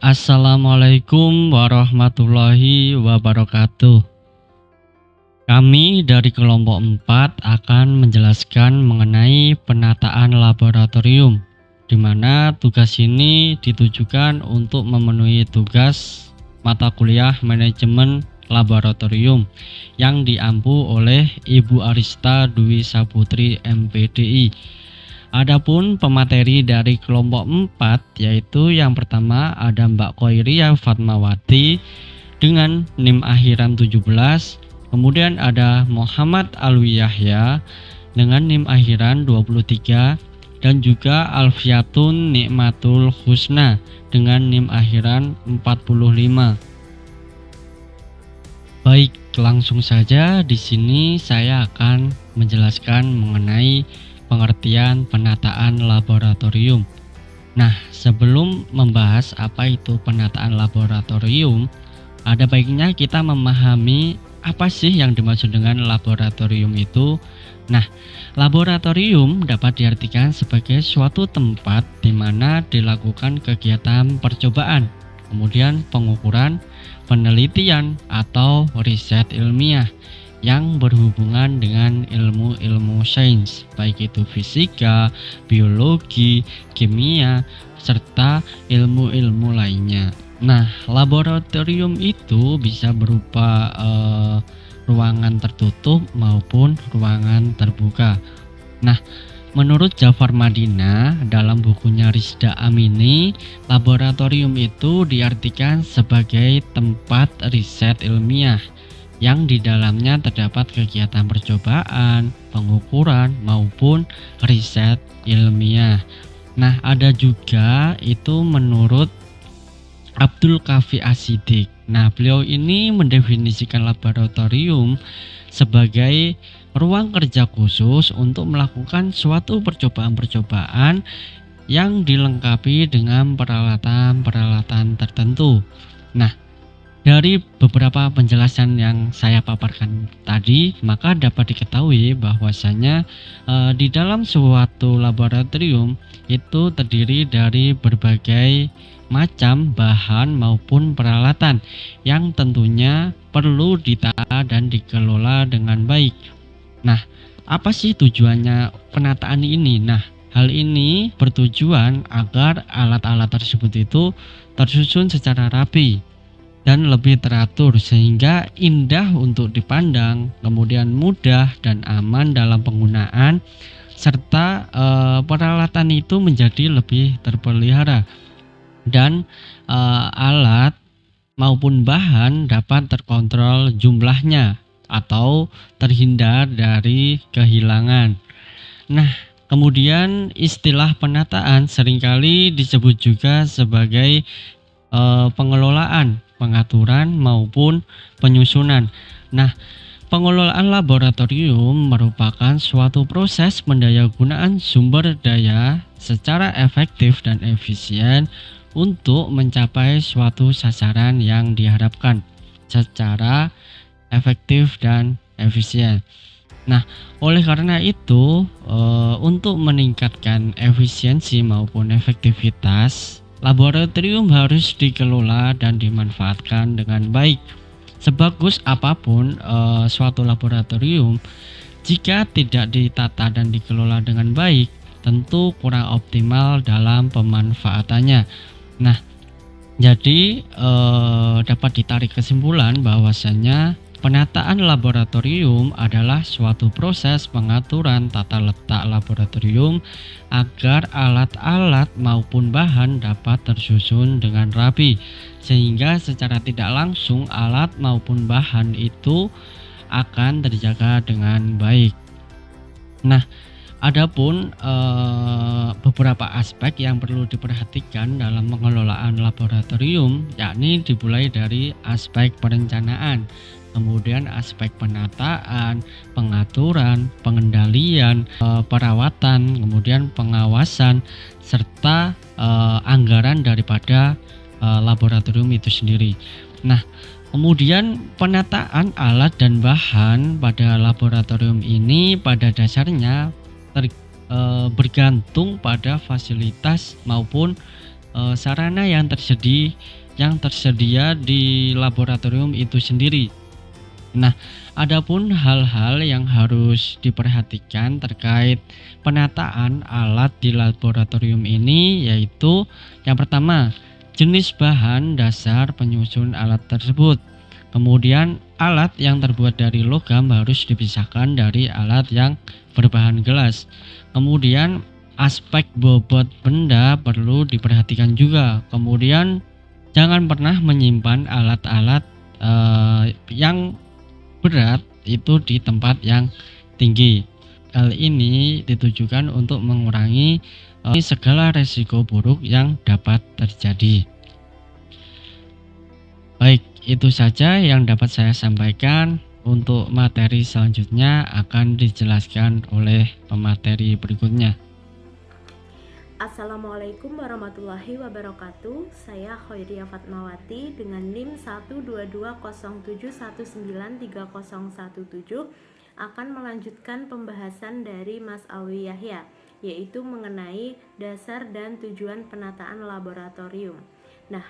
Assalamualaikum warahmatullahi wabarakatuh. Kami dari kelompok 4 akan menjelaskan mengenai penataan laboratorium, di mana tugas ini ditujukan untuk memenuhi tugas mata kuliah manajemen laboratorium yang diampu oleh Ibu Arista Dwi Saputri MPDI. Adapun pemateri dari kelompok 4 yaitu yang pertama ada Mbak Khoiria Fatmawati dengan NIM akhiran 17, kemudian ada Muhammad Alwi Yahya dengan NIM akhiran 23 dan juga Alfiatun Nikmatul Husna dengan NIM akhiran 45. Baik, langsung saja di sini saya akan menjelaskan mengenai pengertian penataan laboratorium. Nah, sebelum membahas apa itu penataan laboratorium, ada baiknya kita memahami apa sih yang dimaksud dengan laboratorium itu. Nah, laboratorium dapat diartikan sebagai suatu tempat di mana dilakukan kegiatan percobaan, kemudian pengukuran, penelitian, atau riset ilmiah yang berhubungan dengan ilmu-ilmu sains, baik itu fisika, biologi, kimia, serta ilmu-ilmu lainnya. Nah, laboratorium itu bisa berupa ruangan tertutup maupun ruangan terbuka. Nah, menurut Jafar Madinah dalam bukunya Rizda Amini, laboratorium itu diartikan sebagai tempat riset ilmiah yang di dalamnya terdapat kegiatan percobaan, pengukuran, maupun riset ilmiah. Nah, ada juga itu menurut Abdul Kafi Asidik. Nah, beliau ini mendefinisikan laboratorium sebagai ruang kerja khusus untuk melakukan suatu percobaan-percobaan yang dilengkapi dengan peralatan-peralatan tertentu. Nah, dari beberapa penjelasan yang saya paparkan tadi, maka dapat diketahui bahwasanya di dalam suatu laboratorium itu terdiri dari berbagai macam bahan maupun peralatan yang tentunya perlu ditata dan dikelola dengan baik. Nah, apa sih tujuannya penataan ini? Nah, hal ini bertujuan agar alat-alat tersebut itu tersusun secara rapi dan lebih teratur sehingga indah untuk dipandang, kemudian mudah dan aman dalam penggunaan, serta peralatan itu menjadi lebih terpelihara dan alat maupun bahan dapat terkontrol jumlahnya atau terhindar dari kehilangan. Nah, kemudian istilah penataan seringkali disebut juga sebagai pengelolaan, pengaturan maupun penyusunan. Nah, pengelolaan laboratorium merupakan suatu proses pendayagunaan sumber daya secara efektif dan efisien untuk mencapai suatu sasaran yang diharapkan secara efektif dan efisien. Nah, oleh karena itu, untuk meningkatkan efisiensi maupun efektivitas, laboratorium harus dikelola dan dimanfaatkan dengan baik. Sebagus apapun suatu laboratorium, jika tidak ditata dan dikelola dengan baik, tentu kurang optimal dalam pemanfaatannya. Nah, jadi dapat ditarik kesimpulan bahwasanya penataan laboratorium adalah suatu proses pengaturan tata letak laboratorium agar alat-alat maupun bahan dapat tersusun dengan rapi, sehingga secara tidak langsung alat maupun bahan itu akan terjaga dengan baik. Nah, adapun beberapa aspek yang perlu diperhatikan dalam pengelolaan laboratorium, yakni dimulai dari aspek perencanaan, kemudian aspek penataan, pengaturan, pengendalian, perawatan, kemudian pengawasan, serta anggaran daripada laboratorium itu sendiri. Nah, kemudian penataan alat dan bahan pada laboratorium ini pada dasarnya bergantung pada fasilitas maupun sarana yang tersedia di laboratorium itu sendiri. Nah, adapun hal-hal yang harus diperhatikan terkait penataan alat di laboratorium ini yaitu yang pertama, jenis bahan dasar penyusun alat tersebut. Kemudian, alat yang terbuat dari logam harus dipisahkan dari alat yang berbahan gelas. Kemudian, aspek bobot benda perlu diperhatikan juga. Kemudian, jangan pernah menyimpan alat-alat yang berat itu di tempat yang tinggi. Hal ini ditujukan untuk mengurangi segala resiko buruk yang dapat terjadi. Baik, itu saja yang dapat saya sampaikan. Untuk materi selanjutnya akan dijelaskan oleh pemateri berikutnya. Assalamualaikum warahmatullahi wabarakatuh. Saya Khoiria Fatmawati dengan NIM 12207193017 akan melanjutkan pembahasan dari Mas Alwi Yahya, yaitu mengenai dasar dan tujuan penataan laboratorium. Nah,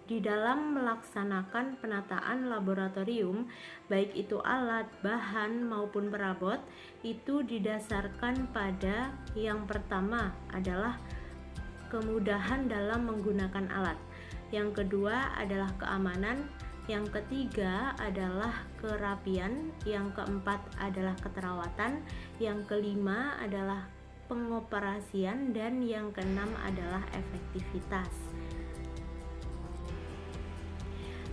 di dalam melaksanakan penataan laboratorium, baik itu alat, bahan maupun perabot, itu didasarkan pada yang pertama adalah kemudahan dalam menggunakan alat. Yang kedua adalah keamanan, yang ketiga adalah kerapian, yang keempat adalah keterawatan, yang kelima adalah pengoperasian, dan yang keenam adalah efektivitas.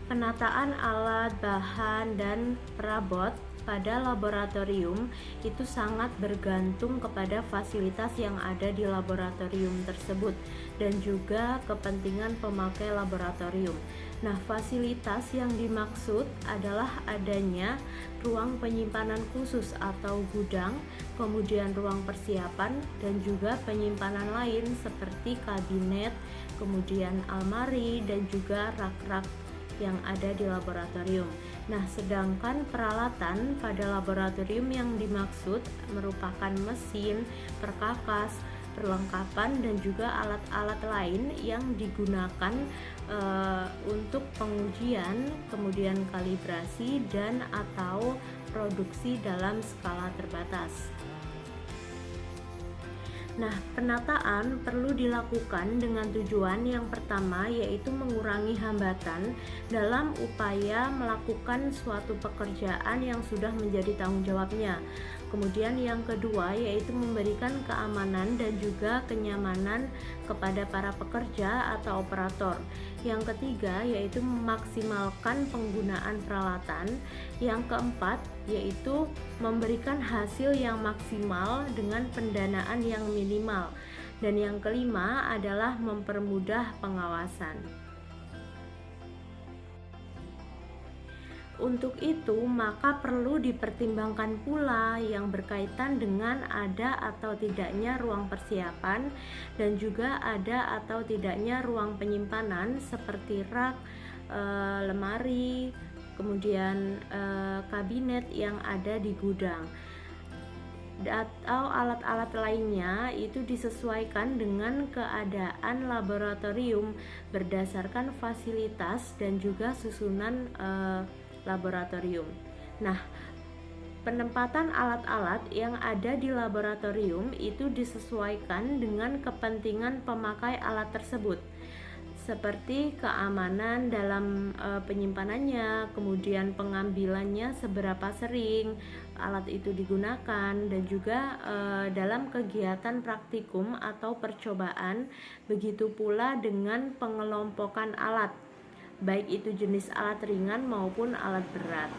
Penataan alat, bahan, dan perabot pada laboratorium itu sangat bergantung kepada fasilitas yang ada di laboratorium tersebut dan juga kepentingan pemakai laboratorium. Nah, fasilitas yang dimaksud adalah adanya ruang penyimpanan khusus atau gudang, kemudian ruang persiapan, dan juga penyimpanan lain seperti kabinet, kemudian almari, dan juga rak-rak yang ada di laboratorium. Nah, sedangkan peralatan pada laboratorium yang dimaksud merupakan mesin, perkakas, perlengkapan, dan juga alat-alat lain yang digunakan untuk pengujian, kemudian kalibrasi, dan atau produksi dalam skala terbatas. Nah, penataan perlu dilakukan dengan tujuan yang pertama, yaitu mengurangi hambatan dalam upaya melakukan suatu pekerjaan yang sudah menjadi tanggung jawabnya. Kemudian yang kedua yaitu memberikan keamanan dan juga kenyamanan kepada para pekerja atau operator. Yang ketiga yaitu memaksimalkan penggunaan peralatan. Yang keempat yaitu memberikan hasil yang maksimal dengan pendanaan yang minimal. Dan yang kelima adalah mempermudah pengawasan. Untuk itu, maka perlu dipertimbangkan pula yang berkaitan dengan ada atau tidaknya ruang persiapan dan juga ada atau tidaknya ruang penyimpanan seperti rak, lemari, kemudian kabinet yang ada di gudang atau alat-alat lainnya itu disesuaikan dengan keadaan laboratorium berdasarkan fasilitas dan juga susunan laboratorium. Nah, penempatan alat-alat yang ada di laboratorium itu disesuaikan dengan kepentingan pemakai alat tersebut, seperti keamanan dalam penyimpanannya, kemudian pengambilannya seberapa sering alat itu digunakan, dan juga dalam kegiatan praktikum atau percobaan. Begitu pula dengan pengelompokan alat, baik itu jenis alat ringan maupun alat berat.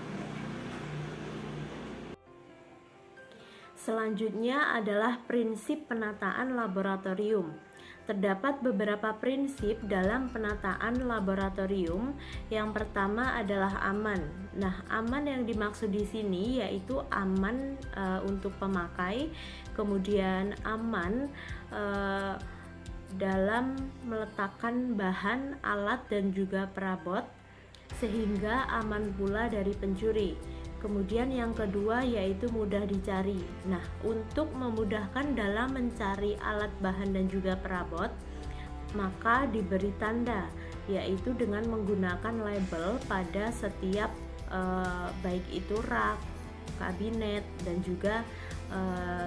Selanjutnya adalah prinsip penataan laboratorium. Terdapat beberapa prinsip dalam penataan laboratorium. Yang pertama adalah aman. Nah, aman yang dimaksud di sini yaitu aman untuk pemakai, kemudian aman dalam meletakkan bahan, alat, dan juga perabot, sehingga aman pula dari pencuri. Kemudian yang kedua yaitu mudah dicari. Nah, untuk memudahkan dalam mencari alat, bahan, dan juga perabot, maka diberi tanda, yaitu dengan menggunakan label pada setiap baik itu rak, kabinet, dan juga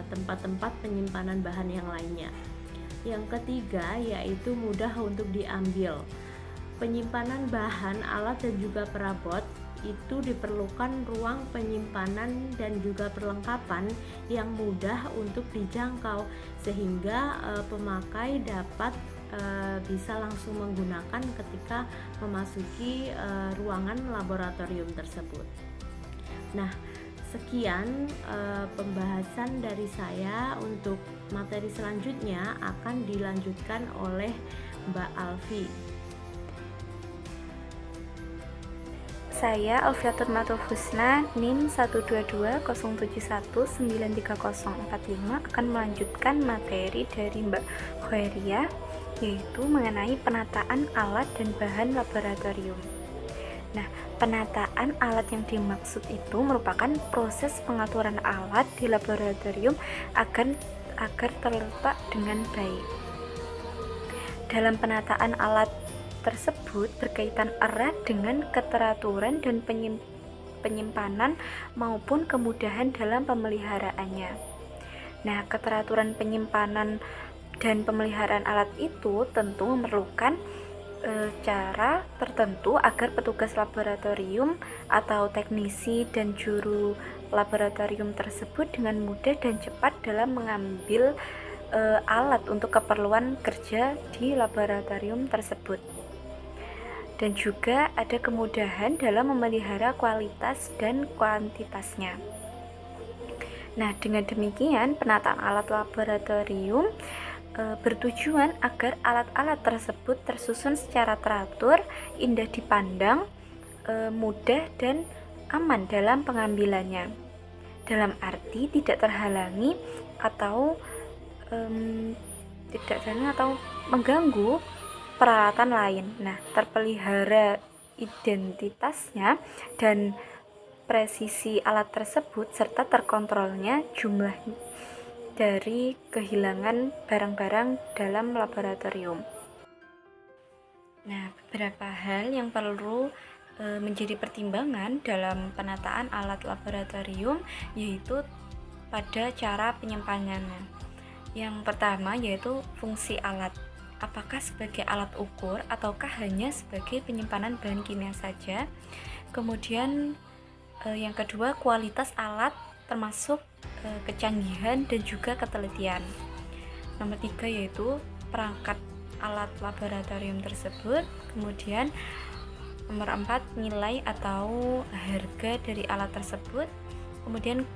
tempat-tempat penyimpanan bahan yang lainnya. Yang ketiga yaitu mudah untuk diambil. Penyimpanan bahan, alat, dan juga perabot itu diperlukan ruang penyimpanan dan juga perlengkapan yang mudah untuk dijangkau sehingga pemakai dapat bisa langsung menggunakan ketika memasuki ruangan laboratorium tersebut. Nah, sekian pembahasan dari saya. Untuk materi selanjutnya akan dilanjutkan oleh Mbak Alfi. Saya Alfiatur Matul Husna, NIM 12207193045 akan melanjutkan materi dari Mbak Khoeria, yaitu mengenai penataan alat dan bahan laboratorium. Nah, penataan alat yang dimaksud itu merupakan proses pengaturan alat di laboratorium agar terletak dengan baik. Dalam penataan alat tersebut berkaitan erat dengan keteraturan dan penyimpanan maupun kemudahan dalam pemeliharaannya. Nah, keteraturan penyimpanan dan pemeliharaan alat itu tentu memerlukan cara tertentu agar petugas laboratorium atau teknisi dan juru laboratorium tersebut dengan mudah dan cepat dalam mengambil alat untuk keperluan kerja di laboratorium tersebut. Dan juga ada kemudahan dalam memelihara kualitas dan kuantitasnya. Nah, dengan demikian penataan alat laboratorium bertujuan agar alat-alat tersebut tersusun secara teratur, indah dipandang, mudah dan aman dalam pengambilannya. Dalam arti tidak terhalangi atau mengganggu peralatan lain. Nah, terpelihara identitasnya dan presisi alat tersebut serta terkontrolnya jumlah dari kehilangan barang-barang dalam laboratorium. Nah, beberapa hal yang perlu menjadi pertimbangan dalam penataan alat laboratorium yaitu pada cara penyimpanannya. Yang pertama yaitu fungsi alat. Apakah sebagai alat ukur ataukah hanya sebagai penyimpanan bahan kimia saja? Kemudian yang kedua, kualitas alat termasuk kecanggihan dan juga ketelitian. Nomor 3 yaitu perangkat alat laboratorium tersebut. Kemudian nomor 4, nilai atau harga dari alat tersebut. Kemudian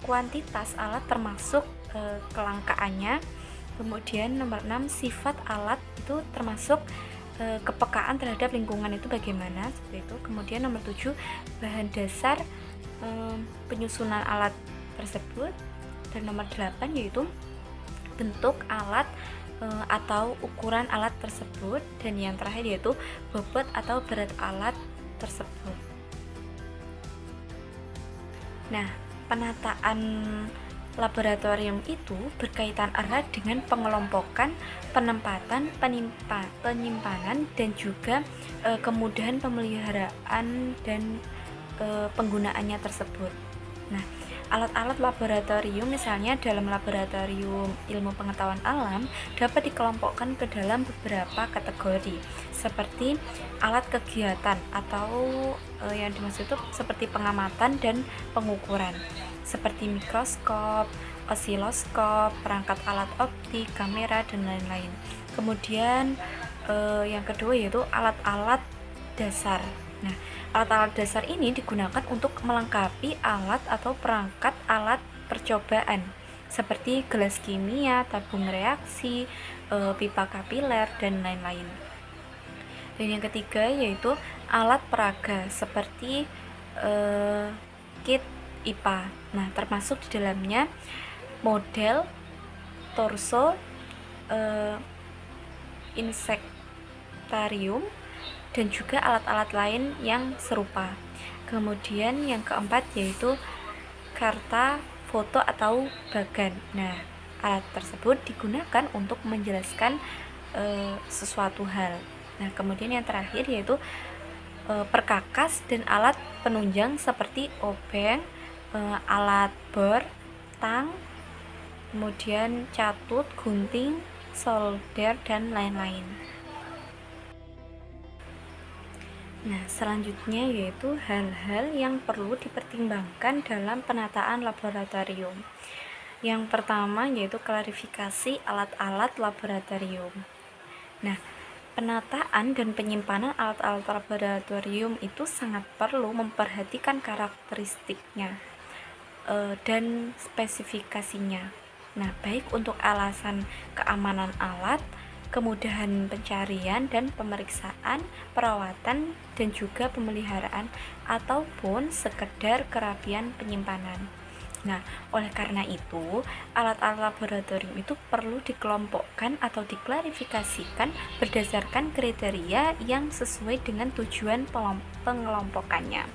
kuantitas alat termasuk kelangkaannya. Kemudian nomor 6, sifat alat itu termasuk kepekaan terhadap lingkungan itu bagaimana, seperti itu. Kemudian nomor 7, bahan dasar penyusunan alat tersebut. Dan nomor 8 yaitu bentuk alat atau ukuran alat tersebut. Dan yang terakhir yaitu bobot atau berat alat tersebut. Nah, penataan laboratorium itu berkaitan erat dengan pengelompokan, penempatan, penyimpanan, dan juga kemudahan pemeliharaan dan penggunaannya tersebut. Nah, alat-alat laboratorium misalnya dalam laboratorium ilmu pengetahuan alam dapat dikelompokkan ke dalam beberapa kategori seperti alat kegiatan atau yang dimaksud itu seperti pengamatan dan pengukuran seperti mikroskop, osiloskop, perangkat alat optik, kamera, dan lain-lain. Kemudian yang kedua yaitu alat-alat dasar. Nah, alat-alat dasar ini digunakan untuk melengkapi alat atau perangkat alat percobaan seperti gelas kimia, tabung reaksi, pipa kapiler, dan lain-lain. Dan yang ketiga yaitu alat peraga seperti kit IPA. Nah, termasuk di dalamnya model, torso, insektarium, dan juga alat-alat lain yang serupa. Kemudian yang keempat yaitu karta foto atau bagan. Nah, alat tersebut digunakan untuk menjelaskan sesuatu hal. Nah, kemudian yang terakhir yaitu perkakas dan alat penunjang seperti obeng, alat bor, tang, kemudian catut, gunting, solder, dan lain-lain. Nah, selanjutnya yaitu hal-hal yang perlu dipertimbangkan dalam penataan laboratorium. Yang pertama yaitu klarifikasi alat-alat laboratorium. Nah, penataan dan penyimpanan alat-alat laboratorium itu sangat perlu memperhatikan karakteristiknya dan spesifikasinya. Nah, baik untuk alasan keamanan alat, kemudahan pencarian dan pemeriksaan, perawatan, dan juga pemeliharaan, ataupun sekedar kerapian penyimpanan. Nah, oleh karena itu, alat-alat laboratorium itu perlu dikelompokkan atau diklarifikasikan berdasarkan kriteria yang sesuai dengan tujuan pengelompokannya.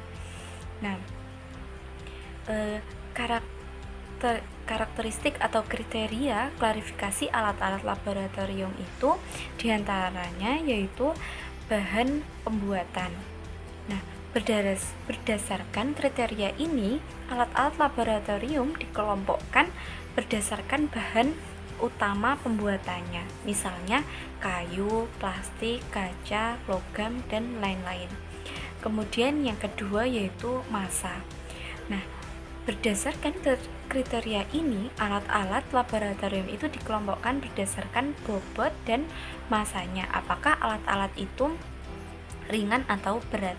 Nah, karakteristik atau kriteria klarifikasi alat-alat laboratorium itu diantaranya yaitu bahan pembuatan. Nah, berdasarkan kriteria ini, alat-alat laboratorium dikelompokkan berdasarkan bahan utama pembuatannya, misalnya kayu, plastik, kaca, logam, dan lain-lain. Kemudian yang kedua yaitu massa. Nah, berdasarkan kriteria ini, alat-alat laboratorium itu dikelompokkan berdasarkan bobot dan massanya. Apakah alat-alat itu ringan atau berat?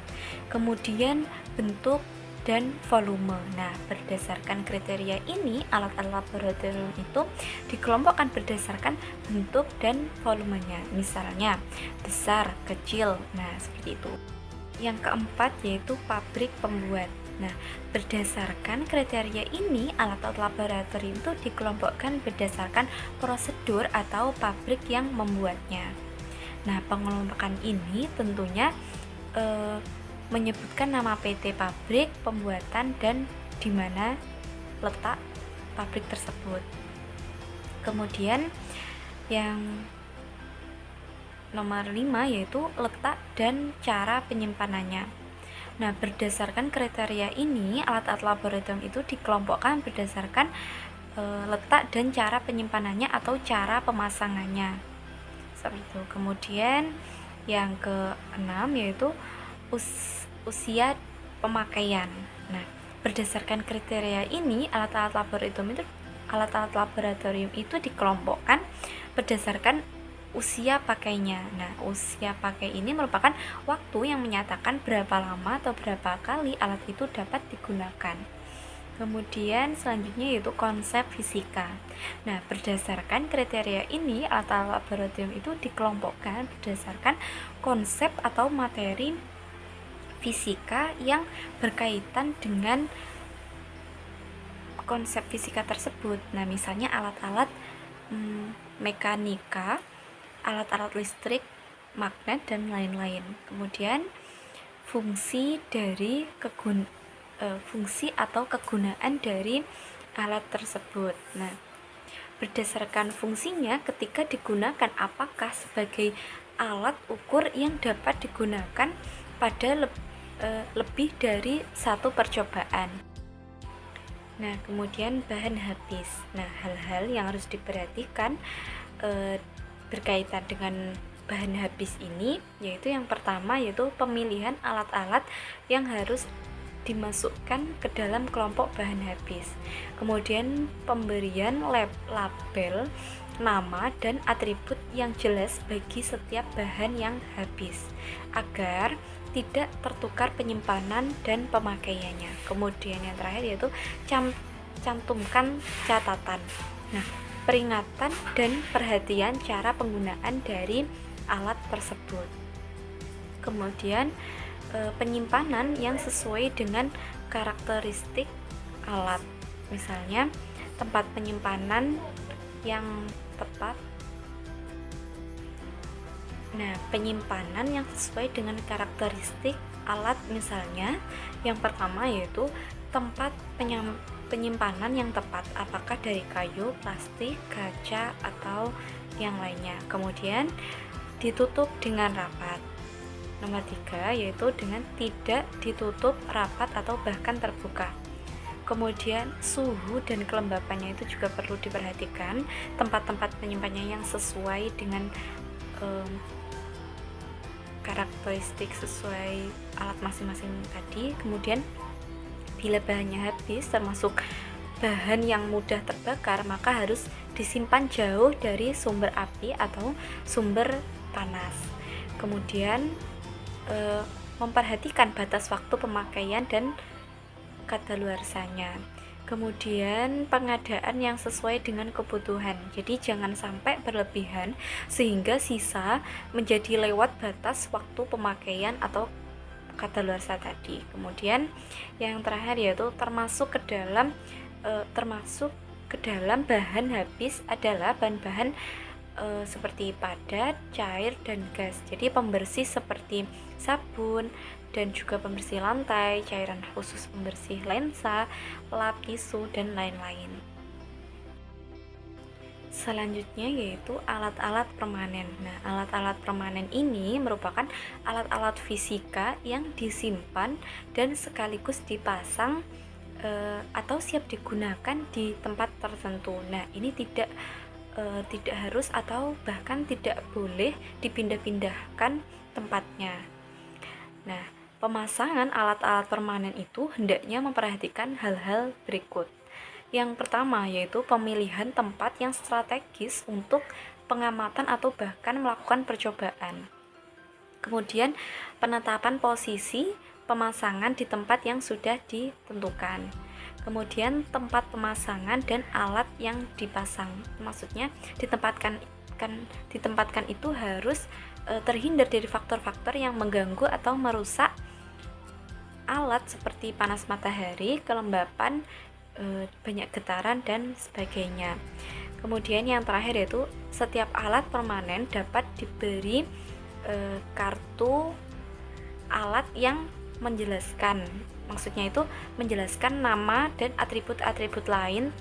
Kemudian bentuk dan volume. Nah, berdasarkan kriteria ini, alat-alat laboratorium itu dikelompokkan berdasarkan bentuk dan volumenya. Misalnya, besar, kecil. Nah, seperti itu. Yang keempat yaitu pabrik pembuat. Nah, berdasarkan kriteria ini, alat-alat laboratorium itu dikelompokkan berdasarkan prosedur atau pabrik yang membuatnya. Nah, pengelompokan ini tentunya menyebutkan nama PT pabrik pembuatan dan di mana letak pabrik tersebut. Kemudian yang nomor 5 yaitu letak dan cara penyimpanannya. Nah, berdasarkan kriteria ini, alat-alat laboratorium itu dikelompokkan berdasarkan letak dan cara penyimpanannya atau cara pemasangannya. Seperti itu. Kemudian yang ke-6 yaitu usia pemakaian. Nah, berdasarkan kriteria ini, alat-alat laboratorium itu dikelompokkan berdasarkan usia pakainya. Nah, usia pakai ini merupakan waktu yang menyatakan berapa lama atau berapa kali alat itu dapat digunakan. Kemudian selanjutnya yaitu konsep fisika. Nah, berdasarkan kriteria ini, alat-alat laboratorium itu dikelompokkan berdasarkan konsep atau materi fisika yang berkaitan dengan konsep fisika tersebut. Nah, misalnya alat-alat mekanika, alat-alat listrik, magnet, dan lain-lain. Kemudian fungsi atau kegunaan dari alat tersebut. Nah, berdasarkan fungsinya ketika digunakan, apakah sebagai alat ukur yang dapat digunakan pada lebih dari satu percobaan. Nah, kemudian bahan habis. Nah, hal-hal yang harus diperhatikan berkaitan dengan bahan habis ini yaitu yang pertama yaitu pemilihan alat-alat yang harus dimasukkan ke dalam kelompok bahan habis. Kemudian pemberian label, nama, dan atribut yang jelas bagi setiap bahan yang habis agar tidak tertukar penyimpanan dan pemakaiannya. Kemudian yang terakhir yaitu cantumkan catatan. Nah, peringatan dan perhatian cara penggunaan dari alat tersebut. Kemudian penyimpanan yang sesuai dengan karakteristik alat. Misalnya tempat penyimpanan yang tepat. Nah, penyimpanan yang sesuai dengan karakteristik alat misalnya yang pertama yaitu tempat penyimpanan yang tepat, apakah dari kayu, plastik, kaca, atau yang lainnya. Kemudian ditutup dengan rapat. Nomor 3 yaitu dengan tidak ditutup rapat atau bahkan terbuka. Kemudian suhu dan kelembapannya itu juga perlu diperhatikan, tempat-tempat penyimpanannya yang sesuai dengan karakteristik sesuai alat masing-masing tadi. Kemudian bila bahannya habis, termasuk bahan yang mudah terbakar, maka harus disimpan jauh dari sumber api atau sumber panas. Kemudian memperhatikan batas waktu pemakaian dan kadaluarsanya. Kemudian pengadaan yang sesuai dengan kebutuhan. Jadi jangan sampai berlebihan sehingga sisa menjadi lewat batas waktu pemakaian atau kadaluarsa tadi. Kemudian yang terakhir yaitu termasuk ke dalam bahan habis adalah bahan-bahan seperti padat, cair, dan gas. Jadi pembersih seperti sabun dan juga pembersih lantai, cairan khusus pembersih lensa, lap, tisu, dan lain-lain. Selanjutnya yaitu alat-alat permanen. Nah, alat-alat permanen ini merupakan alat-alat fisika yang disimpan dan sekaligus dipasang atau siap digunakan di tempat tertentu. Nah, ini tidak harus atau bahkan tidak boleh dipindah-pindahkan tempatnya. Nah, pemasangan alat-alat permanen itu hendaknya memperhatikan hal-hal berikut. Yang pertama yaitu pemilihan tempat yang strategis untuk pengamatan atau bahkan melakukan percobaan. Kemudian penetapan posisi pemasangan di tempat yang sudah ditentukan. Kemudian tempat pemasangan dan alat yang dipasang. Maksudnya ditempatkan itu harus terhindar dari faktor-faktor yang mengganggu atau merusak alat seperti panas matahari, kelembapan, banyak getaran, dan sebagainya. Kemudian yang terakhir yaitu setiap alat permanen dapat diberi kartu alat yang menjelaskan, maksudnya itu menjelaskan nama dan atribut-atribut lain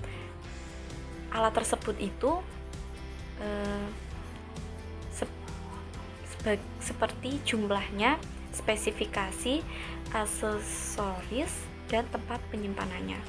alat tersebut itu seperti jumlahnya, spesifikasi, aksesoris, dan tempat penyimpanannya.